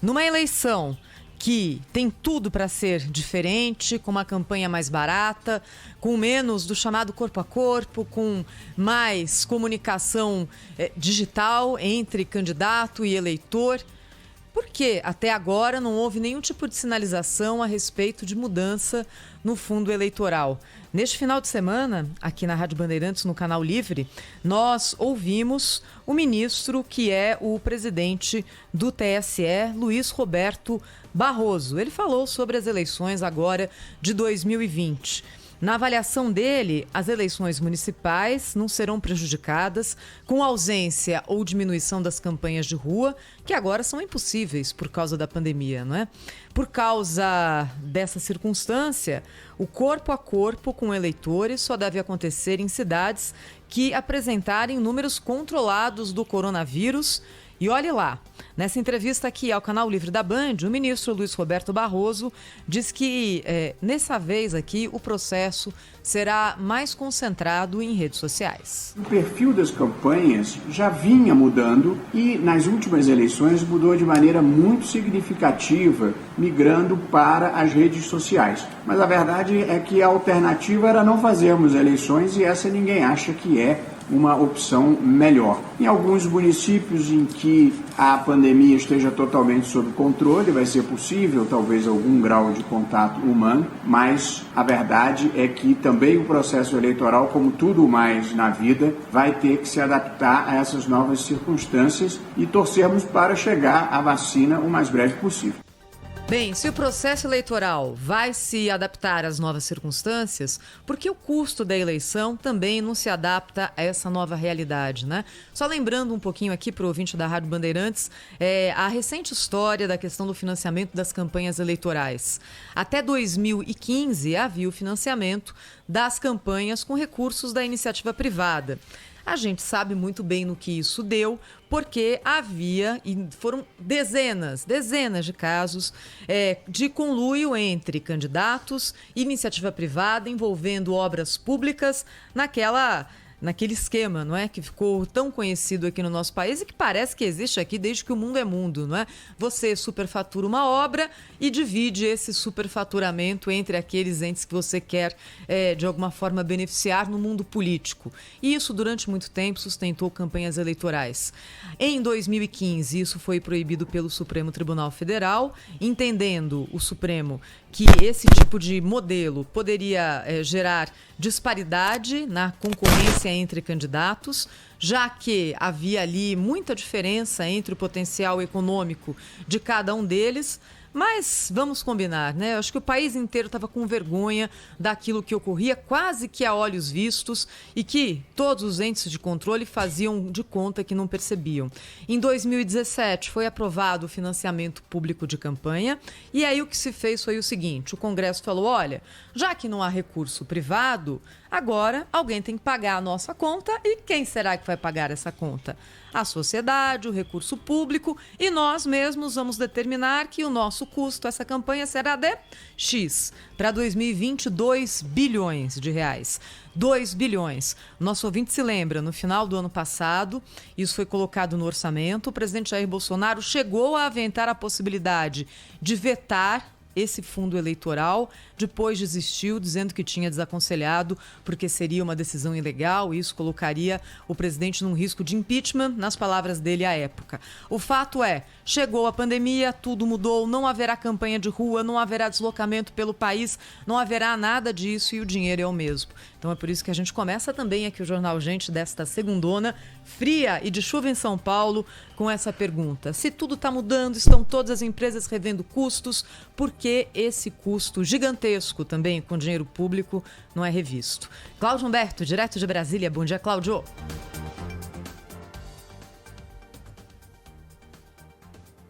Numa eleição que tem tudo para ser diferente, com uma campanha mais barata, com menos do chamado corpo a corpo, com mais comunicação digital entre candidato e eleitor. Por que até agora não houve nenhum tipo de sinalização a respeito de mudança no fundo eleitoral? Neste final de semana, aqui na Rádio Bandeirantes, no Canal Livre, nós ouvimos o ministro que é o presidente do TSE, Luiz Roberto Barroso. Ele falou sobre as eleições agora de 2020. Na avaliação dele, as eleições municipais não serão prejudicadas com ausência ou diminuição das campanhas de rua, que agora são impossíveis por causa da pandemia, não é? Por causa dessa circunstância, o corpo a corpo com eleitores só deve acontecer em cidades que apresentarem números controlados do coronavírus. E olhe lá, nessa entrevista aqui ao Canal Livre da Band, o ministro Luiz Roberto Barroso diz que nessa vez aqui o processo será mais concentrado em redes sociais. O perfil das campanhas já vinha mudando e nas últimas eleições mudou de maneira muito significativa, migrando para as redes sociais. Mas a verdade é que a alternativa era não fazermos eleições e essa ninguém acha que é uma opção melhor. Em alguns municípios em que a pandemia esteja totalmente sob controle, vai ser possível talvez algum grau de contato humano, mas a verdade é que também o processo eleitoral, como tudo mais na vida, vai ter que se adaptar a essas novas circunstâncias e torcermos para chegar à vacina o mais breve possível. Bem, se o processo eleitoral vai se adaptar às novas circunstâncias, por que o custo da eleição também não se adapta a essa nova realidade, né? Só lembrando um pouquinho aqui para o ouvinte da Rádio Bandeirantes, a recente história da questão do financiamento das campanhas eleitorais. Até 2015 havia o financiamento das campanhas com recursos da iniciativa privada. A gente sabe muito bem no que isso deu, porque havia, e foram dezenas de casos de conluio entre candidatos e iniciativa privada envolvendo obras públicas naquele esquema, não é? Que ficou tão conhecido aqui no nosso país e que parece que existe aqui desde que o mundo é mundo, não é? Você superfatura uma obra e divide esse superfaturamento entre aqueles entes que você quer, de alguma forma, beneficiar no mundo político. E isso, durante muito tempo, sustentou campanhas eleitorais. Em 2015, isso foi proibido pelo Supremo Tribunal Federal, entendendo o Supremo que esse tipo de modelo poderia gerar disparidade na concorrência entre candidatos, já que havia ali muita diferença entre o potencial econômico de cada um deles. Mas vamos combinar, né? Eu acho que o país inteiro estava com vergonha daquilo que ocorria quase que a olhos vistos e que todos os entes de controle faziam de conta que não percebiam. Em 2017 foi aprovado o financiamento público de campanha e aí o que se fez foi o seguinte: o Congresso falou, olha, já que não há recurso privado, agora alguém tem que pagar a nossa conta e quem será que vai pagar essa conta? A sociedade, o recurso público e nós mesmos vamos determinar que o nosso custo, essa campanha será de X. Para 2020, 2 bilhões de reais. 2 bilhões. Nosso ouvinte se lembra, no final do ano passado, isso foi colocado no orçamento, o presidente Jair Bolsonaro chegou a aventar a possibilidade de vetar esse fundo eleitoral, depois desistiu, dizendo que tinha desaconselhado porque seria uma decisão ilegal e isso colocaria o presidente num risco de impeachment, nas palavras dele à época. O fato é, chegou a pandemia, tudo mudou, não haverá campanha de rua, não haverá deslocamento pelo país, não haverá nada disso e o dinheiro é o mesmo. Então é por isso que a gente começa também aqui o Jornal Gente desta segundona, fria e de chuva em São Paulo, com essa pergunta. Se tudo está mudando, estão todas as empresas revendo custos, por que esse custo gigantesco também com dinheiro público não é revisto? Cláudio Humberto, direto de Brasília. Bom dia, Cláudio.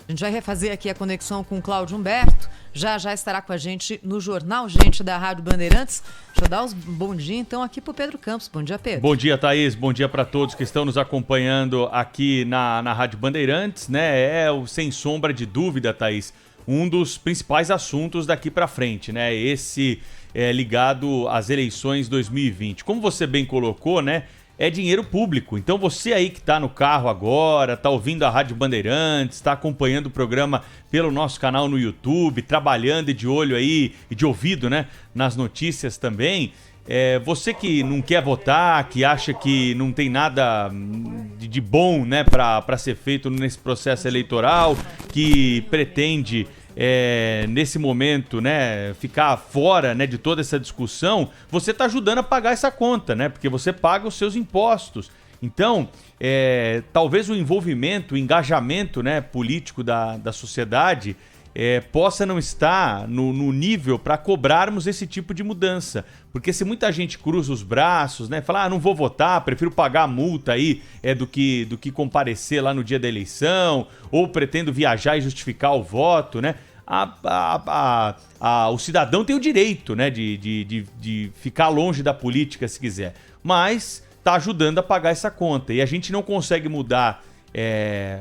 A gente vai refazer aqui a conexão com o Cláudio Humberto. Já estará com a gente no Jornal Gente da Rádio Bandeirantes. Deixa eu dar os bom dia então aqui pro Pedro Campos. Bom dia, Pedro. Bom dia, Thaís. Bom dia para todos que estão nos acompanhando aqui na Rádio Bandeirantes, né? Sem sombra de dúvida, Thaís, um dos principais assuntos daqui para frente, né? Esse ligado às eleições 2020. Como você bem colocou, né? é dinheiro público. Então você aí que está no carro agora, está ouvindo a Rádio Bandeirantes, está acompanhando o programa pelo nosso canal no YouTube, trabalhando e de olho aí, e de ouvido, né, nas notícias também, você que não quer votar, que acha que não tem nada de bom, né, para ser feito nesse processo eleitoral, que pretende nesse momento, né, ficar fora, né, de toda essa discussão, você está ajudando a pagar essa conta, né, porque você paga os seus impostos. Então, talvez o envolvimento, o engajamento, né, político da sociedade possa não estar no nível para cobrarmos esse tipo de mudança. Porque se muita gente cruza os braços, né, fala, não vou votar, prefiro pagar a multa aí do que comparecer lá no dia da eleição, ou pretendo viajar e justificar o voto, né? O cidadão tem o direito, né, de ficar longe da política se quiser, mas está ajudando a pagar essa conta. E a gente não consegue mudar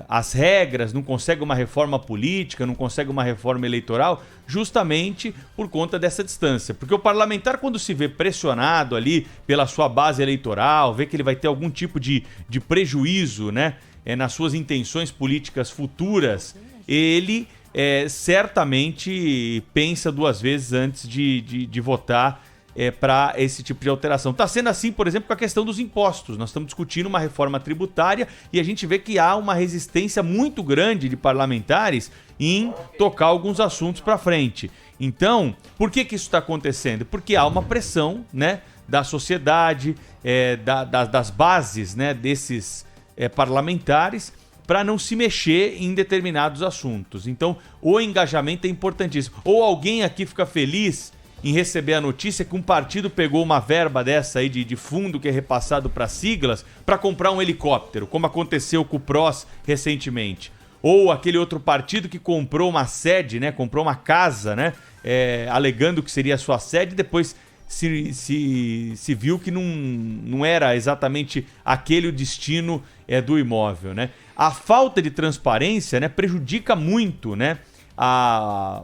as regras, não consegue uma reforma política, não consegue uma reforma eleitoral, justamente por conta dessa distância. Porque o parlamentar, quando se vê pressionado ali pela sua base eleitoral, vê que ele vai ter algum tipo de prejuízo, né, nas suas intenções políticas futuras, ele certamente pensa duas vezes antes de votar para esse tipo de alteração. Está sendo assim, por exemplo, com a questão dos impostos. Nós estamos discutindo uma reforma tributária e a gente vê que há uma resistência muito grande de parlamentares em tocar alguns assuntos para frente. Então, por que isso está acontecendo? Porque há uma pressão, né, da sociedade, das bases, né, desses parlamentares, para não se mexer em determinados assuntos. Então, o engajamento é importantíssimo. Ou alguém aqui fica feliz em receber a notícia que um partido pegou uma verba dessa aí de fundo que é repassado para siglas para comprar um helicóptero, como aconteceu com o PROS recentemente. Ou aquele outro partido que comprou uma sede, né, comprou uma casa, né, alegando que seria a sua sede, e depois se viu que não era exatamente aquele o destino do imóvel, né? A falta de transparência, né, prejudica muito, né, a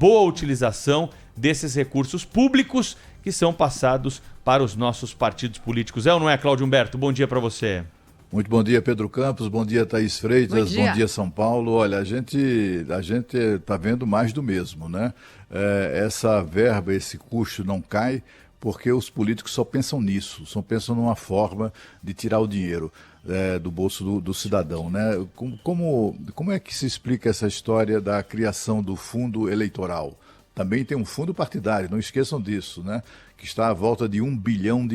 boa utilização desses recursos públicos que são passados para os nossos partidos políticos. Ou não é, Cláudio Humberto? Bom dia para você. Muito bom dia, Pedro Campos. Bom dia, Thaís Freitas. Bom dia, São Paulo. Olha, a gente está vendo mais do mesmo, né? Essa verba, esse custo não cai porque os políticos só pensam nisso, só pensam numa forma de tirar o dinheiro do bolso do cidadão, né? Como é que se explica essa história da criação do fundo eleitoral? Também tem um fundo partidário, não esqueçam disso, né? Que está à volta de R$1 bilhão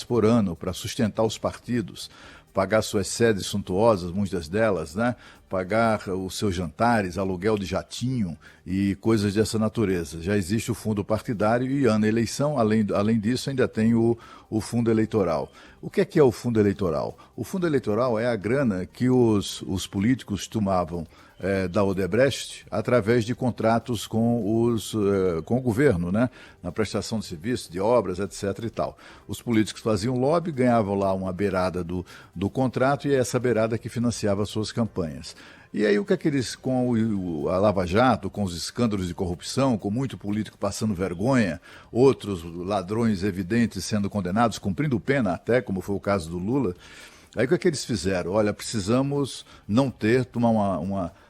por ano para sustentar os partidos, pagar suas sedes suntuosas, muitas delas, né? Pagar os seus jantares, aluguel de jatinho e coisas dessa natureza. Já existe o fundo partidário e na eleição, além disso, ainda tem o fundo eleitoral. O que é o fundo eleitoral? O fundo eleitoral é a grana que os políticos tomavam da Odebrecht através de contratos com o governo, né? Na prestação de serviços, de obras, etc. e tal. Os políticos faziam lobby, ganhavam lá uma beirada do contrato e é essa beirada que financiava as suas campanhas. E aí o que é que eles, com a Lava Jato, com os escândalos de corrupção, com muito político passando vergonha, outros ladrões evidentes sendo condenados, cumprindo pena até, como foi o caso do Lula, aí o que é que eles fizeram? Olha, precisamos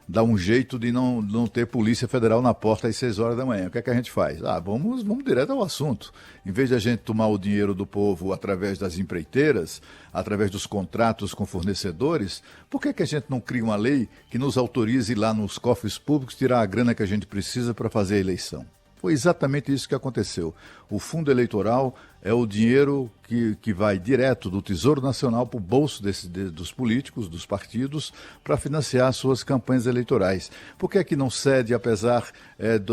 dar um jeito de não ter Polícia Federal na porta às 6 horas da manhã. O que é que a gente faz? Vamos direto ao assunto. Em vez de a gente tomar o dinheiro do povo através das empreiteiras, através dos contratos com fornecedores, por que a gente não cria uma lei que nos autorize lá nos cofres públicos tirar a grana que a gente precisa para fazer a eleição? Foi exatamente isso que aconteceu. O fundo eleitoral é o dinheiro que vai direto do Tesouro Nacional para o bolso dos políticos, dos partidos, para financiar suas campanhas eleitorais. Por que é que não cede, apesar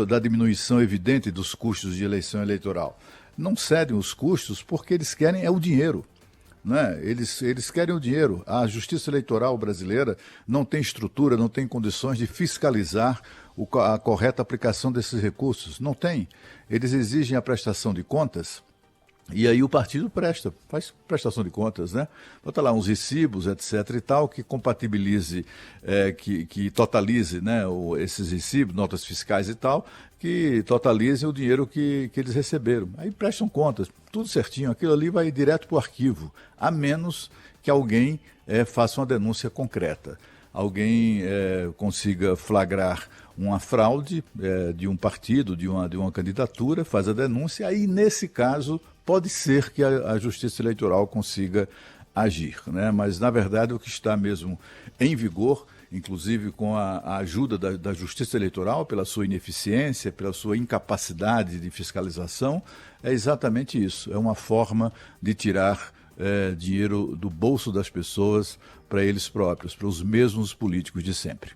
da diminuição evidente dos custos de eleição eleitoral? Não cedem os custos porque eles querem o dinheiro. Né? Eles querem o dinheiro. A Justiça Eleitoral brasileira não tem estrutura, não tem condições de fiscalizar a correta aplicação desses recursos. Não tem. Eles exigem a prestação de contas E aí o partido faz prestação de contas, né? Bota lá uns recibos, etc. e tal, que compatibilize, que totalize, né, esses recibos, notas fiscais e tal, que totalizem o dinheiro que eles receberam. Aí prestam contas, tudo certinho, aquilo ali vai direto para o arquivo, a menos que alguém faça uma denúncia concreta. Alguém consiga flagrar uma fraude de um partido, de uma candidatura, faz a denúncia, aí nesse caso pode ser que a Justiça Eleitoral consiga agir, né? Mas na verdade o que está mesmo em vigor, inclusive com a ajuda da Justiça Eleitoral, pela sua ineficiência, pela sua incapacidade de fiscalização, é exatamente isso, é uma forma de tirar dinheiro do bolso das pessoas para eles próprios, para os mesmos políticos de sempre.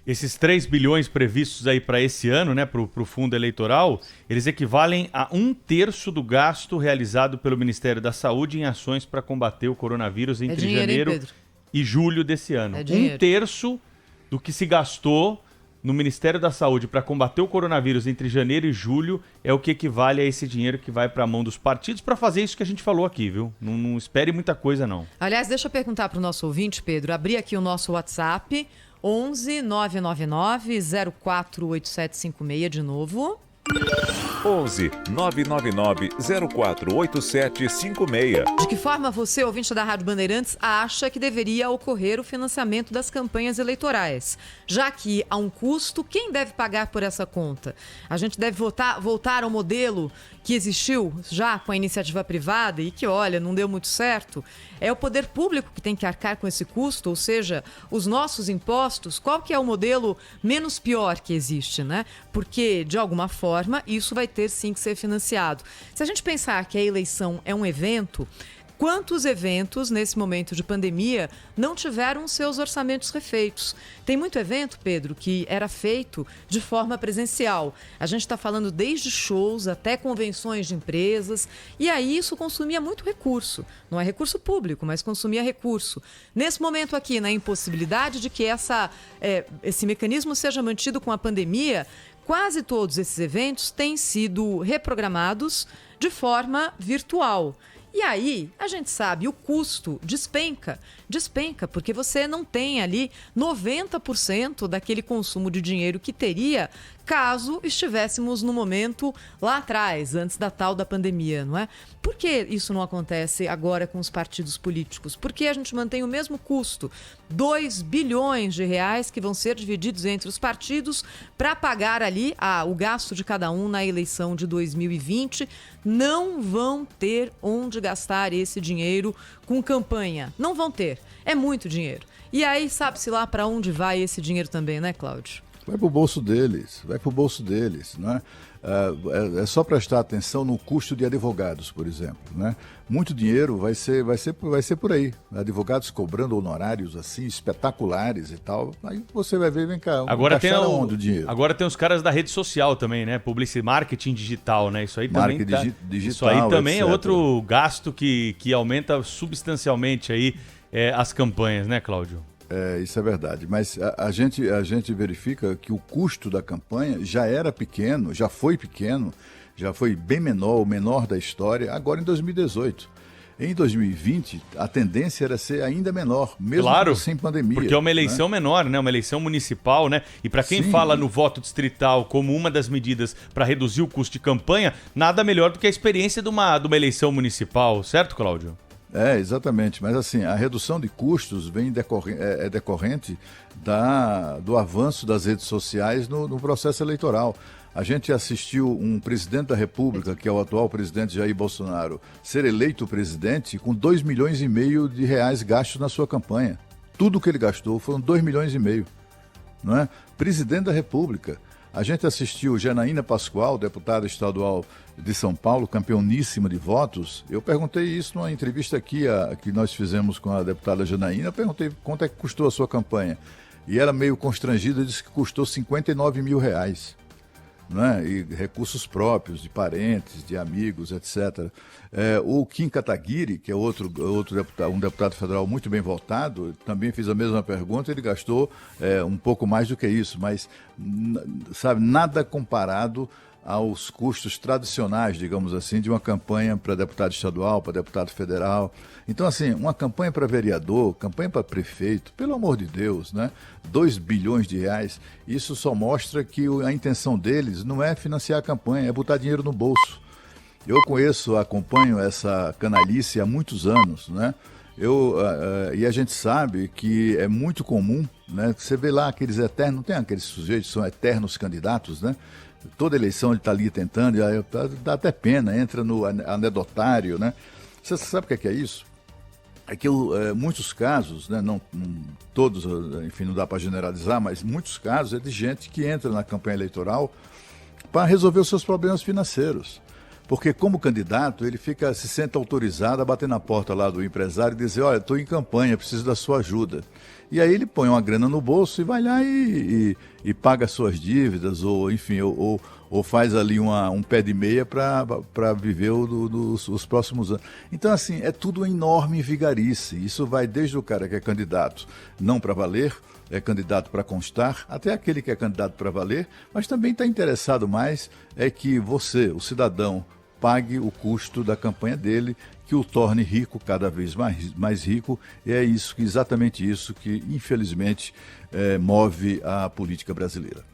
Esses 3 bilhões previstos aí para esse ano, né, para o fundo eleitoral, eles equivalem a 1/3 do gasto realizado pelo Ministério da Saúde em ações para combater o coronavírus entre janeiro e julho desse ano. 1/3 do que se gastou no Ministério da Saúde para combater o coronavírus entre janeiro e julho é o que equivale a esse dinheiro que vai para a mão dos partidos para fazer isso que a gente falou aqui, viu? Não espere muita coisa, não. Aliás, deixa eu perguntar para o nosso ouvinte, Pedro, abrir aqui o nosso WhatsApp, 11 999 048756 de novo. 11 999 048756. De que forma você, ouvinte da Rádio Bandeirantes, acha que deveria ocorrer o financiamento das campanhas eleitorais? Já que há um custo, quem deve pagar por essa conta? A gente deve voltar ao modelo que existiu já com a iniciativa privada e que, olha, não deu muito certo? É o poder público que tem que arcar com esse custo, ou seja, os nossos impostos? Qual que é o modelo menos pior que existe, né? Porque, de alguma forma, isso vai ter sim que ser financiado. Se a gente pensar que a eleição é um evento, quantos eventos, nesse momento de pandemia, não tiveram seus orçamentos refeitos? Tem muito evento, Pedro, que era feito de forma presencial. A gente está falando desde shows até convenções de empresas. E aí isso consumia muito recurso. Não é recurso público, mas consumia recurso. Nesse momento aqui, na impossibilidade de que esse mecanismo seja mantido com a pandemia, quase todos esses eventos têm sido reprogramados de forma virtual. E aí, a gente sabe, o custo despenca, porque você não tem ali 90% daquele consumo de dinheiro que teria caso estivéssemos no momento lá atrás, antes da tal da pandemia, não é? Por que isso não acontece agora com os partidos políticos? Porque a gente mantém o mesmo custo, 2 bilhões de reais que vão ser divididos entre os partidos para pagar ali o gasto de cada um na eleição de 2020. Não vão ter onde gastar esse dinheiro com campanha. Não vão ter. É muito dinheiro. E aí, sabe-se lá para onde vai esse dinheiro também, né, Cláudio? Vai para o bolso deles, né? É só prestar atenção no custo de advogados, por exemplo, né? Muito dinheiro vai ser por aí. Advogados cobrando honorários assim espetaculares e tal. Aí você vai ver, vem cá, onde o dinheiro? Agora tem os caras da rede social também, né? Marketing digital, né? Isso aí também digital, isso aí também etc. É outro gasto que aumenta substancialmente aí as campanhas, né, Cláudio? Isso é verdade, mas a gente verifica que o custo da campanha já era pequeno, já foi bem menor, o menor da história, agora em 2018. Em 2020, a tendência era ser ainda menor, mesmo sem pandemia. Porque é uma eleição menor, né? Uma eleição municipal, né? E para quem fala no voto distrital como uma das medidas para reduzir o custo de campanha, nada melhor do que a experiência de uma eleição municipal, certo, Cláudio? Exatamente, mas assim, a redução de custos vem decorrente do avanço das redes sociais no processo eleitoral. A gente assistiu um presidente da República, que é o atual presidente Jair Bolsonaro, ser eleito presidente com 2,5 milhões de reais gastos na sua campanha. Tudo que ele gastou foram 2,5 milhões, não é? Presidente da República. A gente assistiu Janaína Pascoal, deputada estadual de São Paulo, campeoníssima de votos. Eu perguntei isso numa entrevista aqui que nós fizemos com a deputada Janaína. Eu perguntei quanto é que custou a sua campanha. E ela, meio constrangida, disse que custou 59 mil reais. Né? E recursos próprios, de parentes, de amigos, etc. O Kim Kataguiri, que é outro deputado, um deputado federal muito bem votado, também fiz a mesma pergunta, ele gastou um pouco mais do que isso, mas sabe, nada comparado aos custos tradicionais, digamos assim, de uma campanha para deputado estadual, para deputado federal. Então, assim, uma campanha para vereador, campanha para prefeito, pelo amor de Deus, né? 2 bilhões de reais, isso só mostra que a intenção deles não é financiar a campanha, é botar dinheiro no bolso. Eu acompanho essa canalice há muitos anos, né? E a gente sabe que é muito comum, né? Você vê lá aqueles eternos, não tem aqueles sujeitos que são eternos candidatos, né? Toda eleição ele está ali tentando, e aí dá até pena, entra no anedotário, né? Você sabe o que é isso? É que muitos casos, né, não todos, enfim, não dá para generalizar, mas muitos casos é de gente que entra na campanha eleitoral para resolver os seus problemas financeiros. Porque como candidato, ele se sente autorizado a bater na porta lá do empresário e dizer, olha, estou em campanha, preciso da sua ajuda. E aí ele põe uma grana no bolso e vai lá e paga suas dívidas, ou enfim, ou faz ali um pé de meia para viver os próximos anos. Então, assim, é tudo uma enorme vigarice. Isso vai desde o cara que é candidato não para valer, é candidato para constar, até aquele que é candidato para valer, mas também está interessado mais que você, o cidadão, pague o custo da campanha dele, que o torne rico, cada vez mais rico, e é exatamente isso que, infelizmente, move a política brasileira.